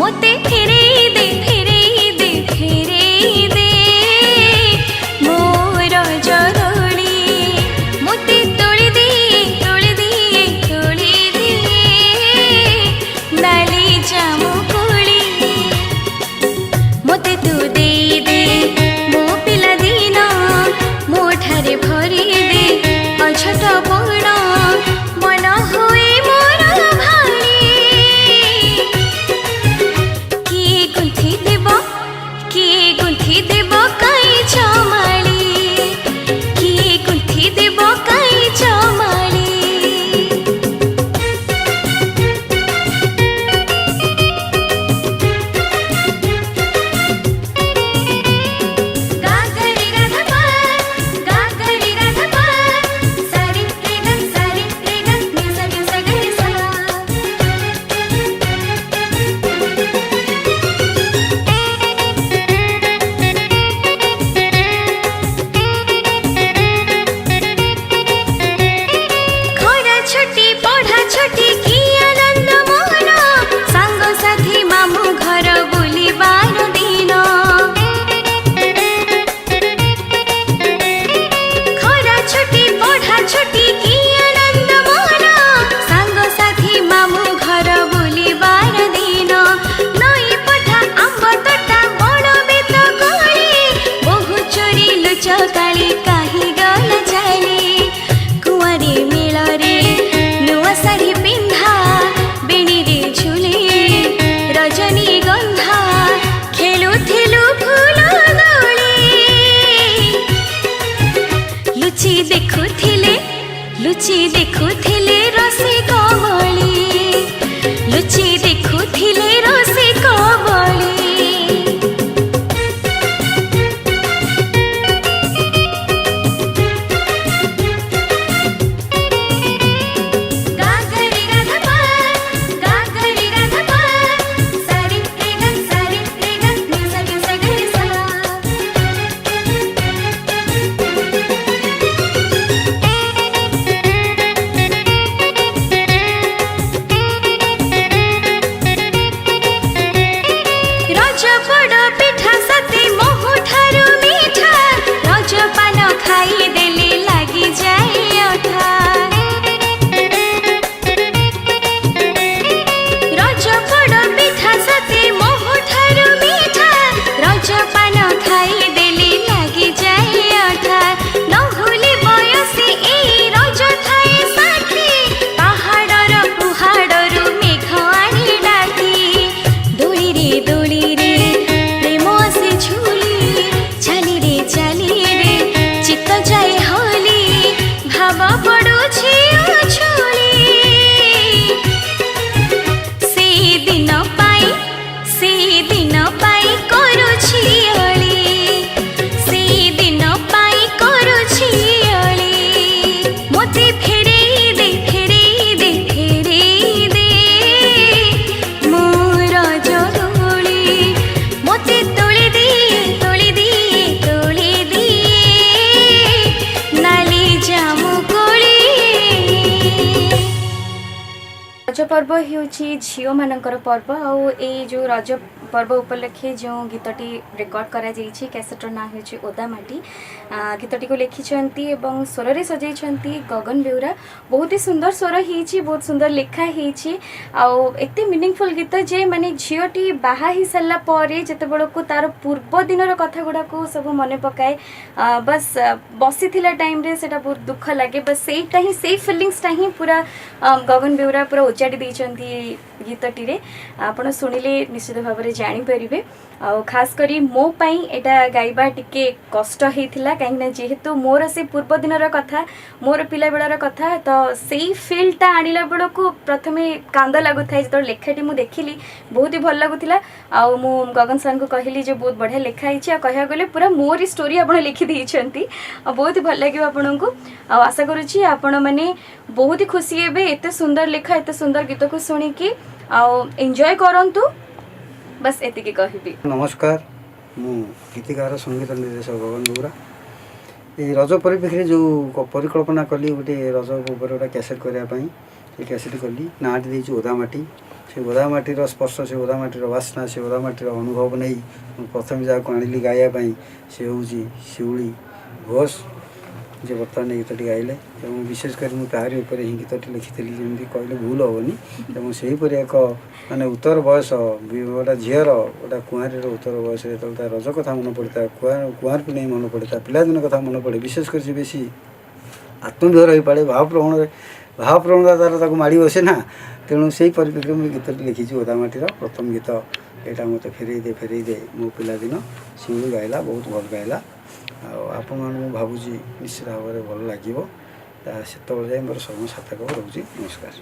मोते फेरे दे फेरे दे फेरे दे मोर जरोली मोते तोड़ी दे तोड़ी दे तोड़ी दे नाली जामु कोली मोते तू दे दे मो पिला दिन मो ठारे भरी दे अछट बड़ मन हुए मोर भारी किए गुंथी देव काई चमाली किए गुंथी देव काई चमाली गागरी राधा सारी रे ग म्यूजिक म्यूजिक गरी सा खोरा छोटी पढ़ा छोटी की आनंद मोहन सांग साथी मामू घर बुलिबार दिन खोरा छोटी पढ़ा छोटी की आनंद मोहन सांग साथी मामू घर बुलिबार दिन नई पठा आंब तोटा बड़ बेत कोली बहु चोरी लुचकाली काहि गल चाली कुआरी मेलरे नुआ साड़ी पिंधा बेणी रे झुली रजनी गंधा खेलुथिलु फूल दोली लुचि देखुथिले रसी कमली लुचि देखुथिले रसी कमली गागरी राधा सारी रे ग म्यूजिक म्यूजिक गरी सा रज बड़ पिठा सती मोहु ठारू मीठा रज पान खाई देली लागी जाए अठा रज बड़ पिठा सती मोहु ठारू मीठा रज पान खाई देली लागी जाए अठा नहुली बयसी ए रज थाए साखी पहाड़र पुहाड़रू मेघ आनी डाकी दोली रे प्रेम आसे झूली चाली रे चित्त जाए होली भाव पड़ुछि उछुली से दिन पाई करुछि अली से दिन पाई करुछि अली मोते फेरे दे फेरे दे फेरे दे मोर जरोली मोते तोड़ी दे तोड़ी दे तोड़ी दे नाली जामु कोली रज पर्व होउछि झियो मानकर पर्व आउ ए जो रज पर्व उपलक्षे जो गीतटी रेकर्ड करा जाइछि कैसेटर ना होछि ओदा माटी गीतटी को लिखिछंती एवं स्वर रे सजाइछंती गगन बेउरा बहुत ही सुंदर स्वर हिछि बहुत सुंदर लेखा हिछि आउ एते मीनिंगफुल गीत जे माने झियोटी बाहा ही सल्ला परे जते बेल को तार पूर्व दिन रो कथा गुडा को सब मने पकाए बस बसी थिला टाइम रे सेटा बहुत दुख लागे बस सेटा ही से फीलिंग्स ता ही पूरा गगन बेउरा पूरा उचाडी दैछंती गीतटी रे आपण सुनिले निश्चित भाव रे जानी परिबे आ खास करी मो पई एटा गाइबा टिके कष्ट हेतिला काहेना जेहेतु मोर से पूर्व दिन रो कथा मोर पिला बेलार कथा तो सेही फीलटा आनिला बेल को प्रथमे कांद लागु थाई जतो लेखाटी मु देखिली बहुत ही भल लागुतिला आ मु गगन सर को कहली जे बहुत बढ़िया लेखा हिची आ कहया गले पूरा मोर स्टोरी आपण लिखि दैछंती आ बहुत ही भल लागियो आपण को आ आशा करूची आपण माने बहुत ही खुशी हेबे एते सुंदर लेखा एते सुंदर गीत को सुनी की आ एन्जॉय करंतु बस एतिकी कहबी। नमस्कार मु गीतिकार संगीत निर्देशक गगन बेउरा ये रज परिप्रेक्षी जो परिकल्पना कली गोटे रज ऊपर गोटे कैसेट करने से कैसेट कली नाटी देची ओदा माटी से ओदा माटीर स्पर्श से ओदा माटीर बास्ना से ओदा माटीर अनुभव नहीं प्रथम जहाँ आनी गायापाई से हूँ शिउली घोष जे बर्तमान गीतटी गाइले एवं विशेषकर मुझे तारी उपर ही गीतटी लिखी जमी कहले भूल हेनी और सेहीपरि एक माने उत्तर बयस गोटा झीर गोटा कुआरीर उत्तर बयस जो रज कथा मन पड़ता कुआर नहीं मन पड़ता पिलादिन कथा मन पड़े विशेषकर से बेसी आत्मविभर हो पड़े भावप्रवणता तार माड़ी बसे ना तेणु से परिप्रेक्षी मुझे गीतटी लिखी ओदामाटीर प्रथम गीत यहाँ मत फेरई दे मो पिलादिन शिउली गाइला बहुत भल गाइला आपण भावुँ निश्चित भाव में भल लगे से जाए मोर सर्व सार्थक रोचे नमस्कार।